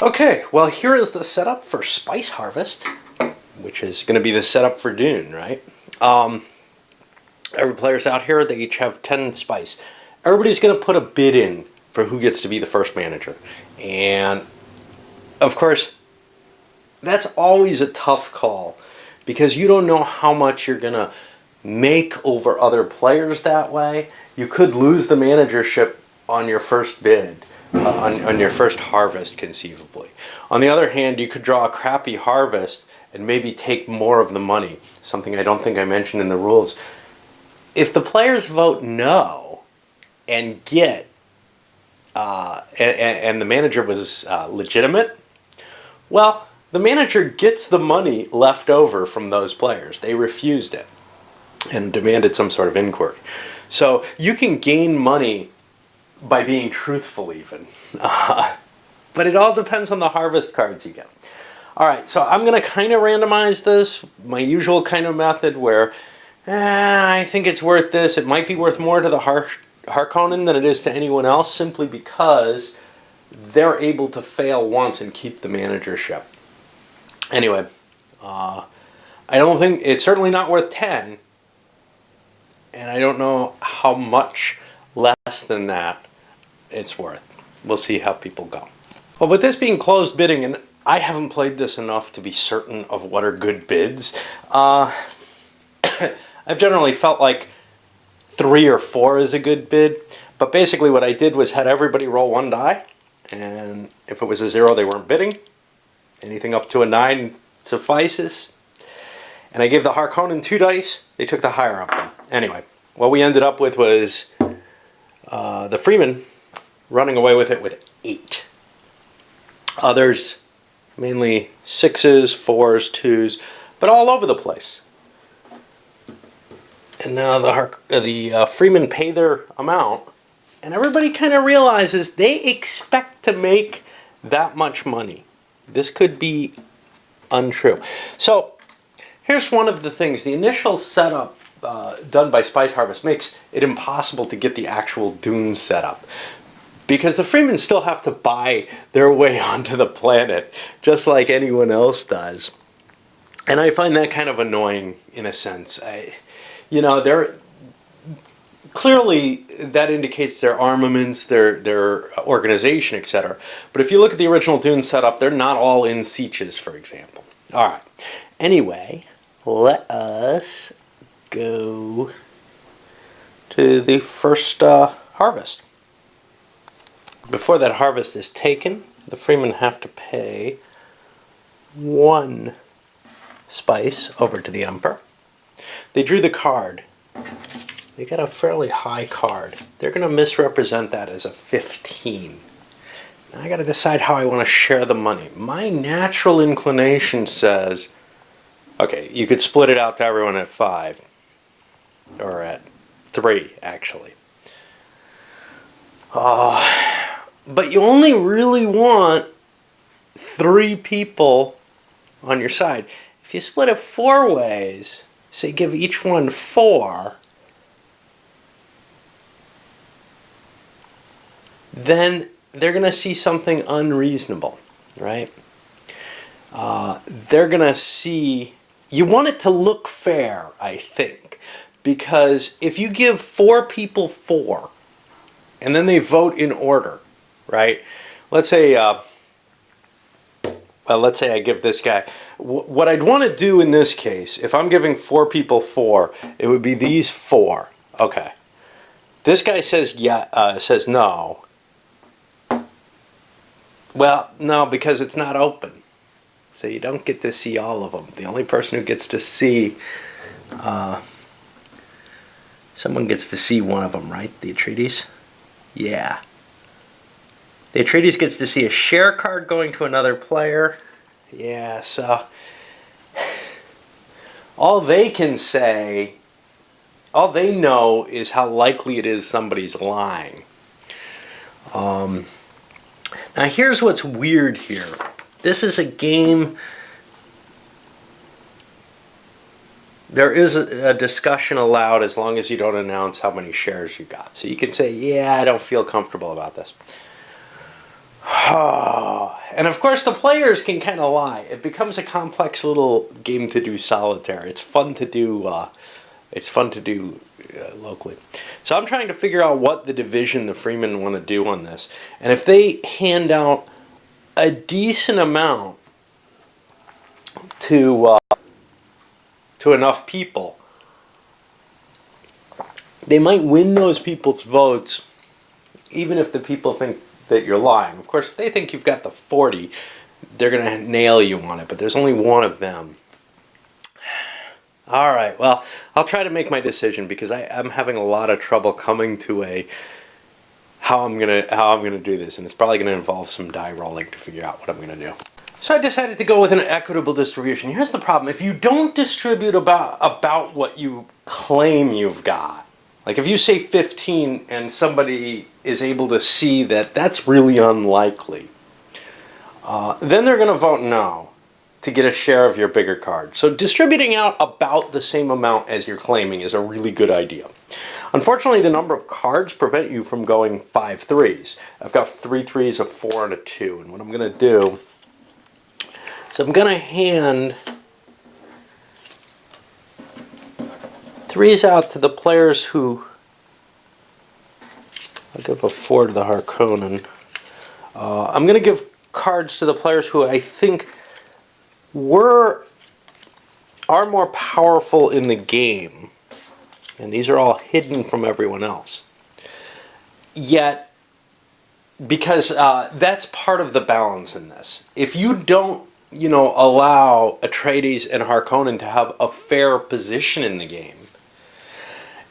Okay, well here is the setup for Spice Harvest, which is going to be the setup for Dune, right? Every player's out here, they each have 10 spice. Everybody's going to put a bid in for who gets to be the first manager. And, of course, that's always a tough call because you don't know how much you're going to make over other players that way. You could lose the managership on your first bid. On your first harvest, conceivably. On the other hand, you could draw a crappy harvest and maybe take more of the money, something I don't think I mentioned in the rules. If the players vote no and get, and the manager was legitimate, well, the manager gets the money left over from those players. They refused it and demanded some sort of inquiry. So you can gain money by being truthful even. But it all depends on the harvest cards you get. Alright, so I'm going to kind of randomize this, my usual kind of method where I think it's worth this. It might be worth more to the Harkonnen than it is to anyone else simply because they're able to fail once and keep the managership. Anyway, I don't think, it's certainly not worth 10, and I don't know how much less than that it's worth. We'll see how people go. Well, with this being closed bidding, and I haven't played this enough to be certain of what are good bids, I've generally felt like 3 or 4 is a good bid, but basically what I did was had everybody roll 1 die, and if it was a 0 they weren't bidding. Anything up to a 9 suffices. And I gave the Harkonnen 2 dice, they took the higher up one. Anyway, what we ended up with was the Freeman running away with it with 8. Others, mainly 6s, 4s, 2s, but all over the place. And now the Freeman pay their amount, and everybody kind of realizes they expect to make that much money. This could be untrue. So here's one of the things. The initial setup done by Spice Harvest makes it impossible to get the actual Dune setup because the Freemen still have to buy their way onto the planet just like anyone else does. And I find that kind of annoying in a sense. They're clearly that indicates their armaments, their organization, etc. But if you look at the original Dune setup, they're not all in sieges, for example. All right. Anyway, let us go to the first harvest. Before that harvest is taken, the Freemen have to pay 1 spice over to the Emperor. They drew the card. They got a fairly high card. They're going to misrepresent that as a 15. Now I got to decide how I want to share the money. My natural inclination says, okay, you could split it out to everyone at 5. Or at 3, actually. But you only really want 3 people on your side. If you split it 4 ways, say give each one 4, then they're going to see something unreasonable, right? They're going to see... You want it to look fair, I think. Because if you give 4 people 4, and then they vote in order, right? Let's say I give this guy. What I'd want to do in this case, if I'm giving 4 people 4, it would be these 4. Okay. This guy says says no. Well, no, because it's not open. So you don't get to see all of them. The only person who gets to see... someone gets to see one of them, right? The Atreides? Yeah. The Atreides gets to see a share card going to another player. Yeah, so... all they can say... all they know is how likely it is somebody's lying. Now here's what's weird here. This is a game... There is a discussion allowed as long as you don't announce how many shares you got. So you can say, yeah, I don't feel comfortable about this. And of course, the players can kind of lie. It becomes a complex little game to do solitaire. It's fun to do. Locally. So I'm trying to figure out what the division the Freemen want to do on this, and if they hand out a decent amount to enough people, they might win those people's votes, even if the people think that you're lying. Of course, if they think you've got the 40, they're going to nail you on it, but there's only one of them. All right, well, I'll try to make my decision because I'm having a lot of trouble coming to how I'm gonna do this, and it's probably going to involve some die rolling to figure out what I'm going to do. So I decided to go with an equitable distribution. Here's the problem: if you don't distribute about what you claim you've got, like if you say 15 and somebody is able to see that that's really unlikely, then they're going to vote no to get a share of your bigger card. So distributing out about the same amount as you're claiming is a really good idea. Unfortunately, the number of cards prevent you from going 5 threes. I've got 3 threes, a 4, and a 2. And what I'm going to do is I'm going to hand 3s out to the players who... I'll give a 4 to the Harkonnen. I'm going to give cards to the players who I think are more powerful in the game, and these are all hidden from everyone else. Yet, because that's part of the balance in this. If you don't, allow Atreides and Harkonnen to have a fair position in the game,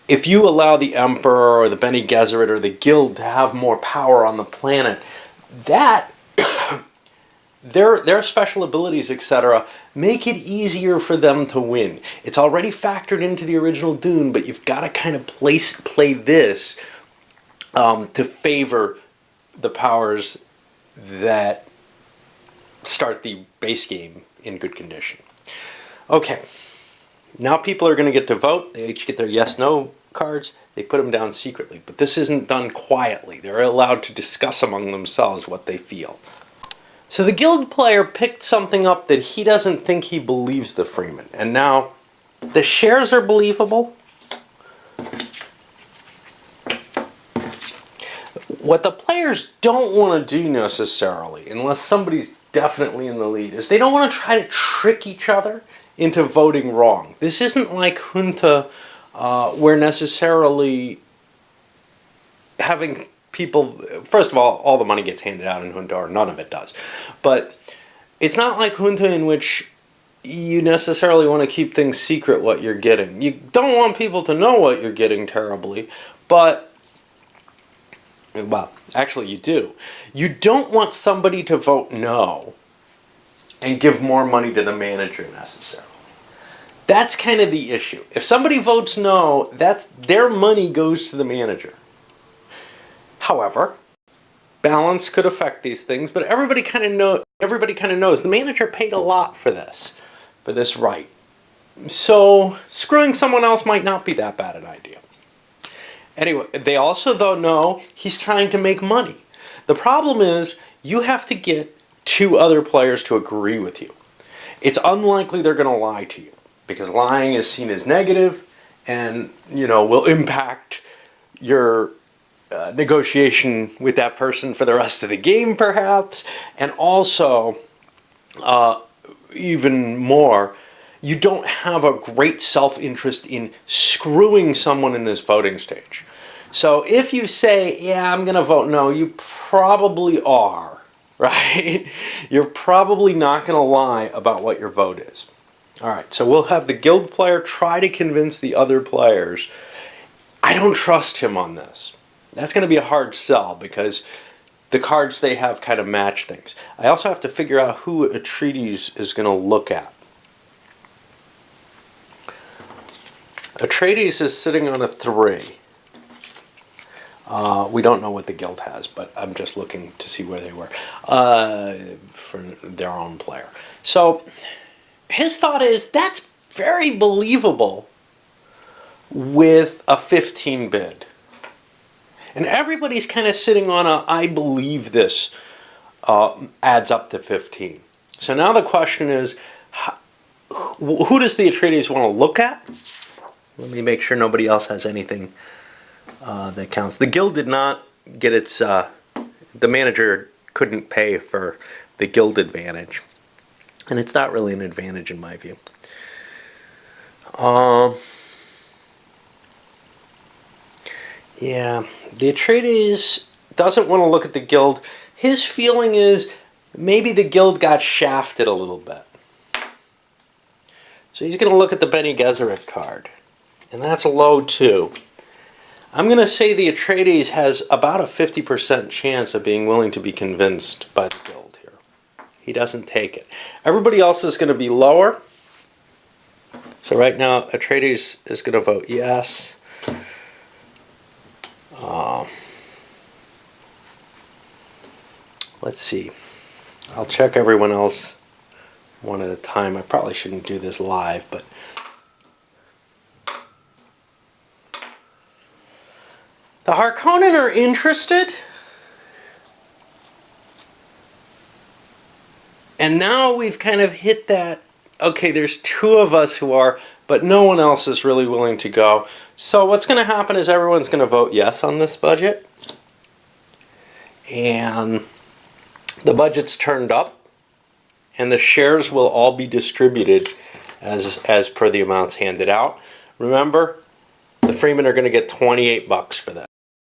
if you allow the Emperor or the Bene Gesserit or the Guild to have more power on the planet, that their special abilities, etc., make it easier for them to win. It's already factored into the original Dune, but you've got to kind of play this to favor the powers that start the base game in good condition. Okay, now people are going to get to vote. They each get their yes-no cards. They put them down secretly, but this isn't done quietly. They're allowed to discuss among themselves what they feel. So the guild player picked something up that he doesn't think he believes the Freeman. And now, the shares are believable. What the players don't want to do necessarily, unless somebody's definitely in the lead, is they don't want to try to trick each other into voting wrong. This isn't like Junta, where necessarily having people, first of all the money gets handed out in Junta, or none of it does. But it's not like Junta in which you necessarily want to keep things secret what you're getting. You don't want people to know what you're getting terribly, but, well, actually you do. You don't want somebody to vote no and give more money to the manager necessarily. That's kind of the issue. If somebody votes no, that's their money goes to the manager. However, balance could affect these things, but everybody kind of knows the manager paid a lot for this right. So screwing someone else might not be that bad an idea. Anyway, they also though know he's trying to make money. The problem is you have to get 2 other players to agree with you. It's unlikely they're going to lie to you, because lying is seen as negative and, will impact your negotiation with that person for the rest of the game, perhaps. And also, even more, you don't have a great self-interest in screwing someone in this voting stage. So if you say, yeah, I'm going to vote no, you probably are, right? You're probably not going to lie about what your vote is. All right, so we'll have the guild player try to convince the other players. I don't trust him on this. That's going to be a hard sell because the cards they have kind of match things. I also have to figure out who Atreides is going to look at. Atreides is sitting on a 3. We don't know what the guild has, but I'm just looking to see where they were for their own player. So his thought is that's very believable with a 15 bid. And everybody's kind of sitting on a I believe this adds up to 15. So now the question is, who does the Atreides want to look at? Let me make sure nobody else has anything that counts. The guild did not get its... the manager couldn't pay for the guild advantage. And it's not really an advantage in my view. Yeah, the Atreides doesn't want to look at the guild. His feeling is maybe the guild got shafted a little bit. So he's going to look at the Bene Gesserit card. And that's a low 2. I'm going to say the Atreides has about a 50% chance of being willing to be convinced by the guild here. He doesn't take it. Everybody else is going to be lower. So right now, Atreides is going to vote yes. Let's see. I'll check everyone else one at a time. I probably shouldn't do this live, but the Harkonnen are interested. And now we've kind of hit that, okay, there's 2 of us who are, but no one else is really willing to go. So what's going to happen is everyone's going to vote yes on this budget. And the budget's turned up. And the shares will all be distributed as per the amounts handed out. Remember, the Freemen are going to get $28 for that.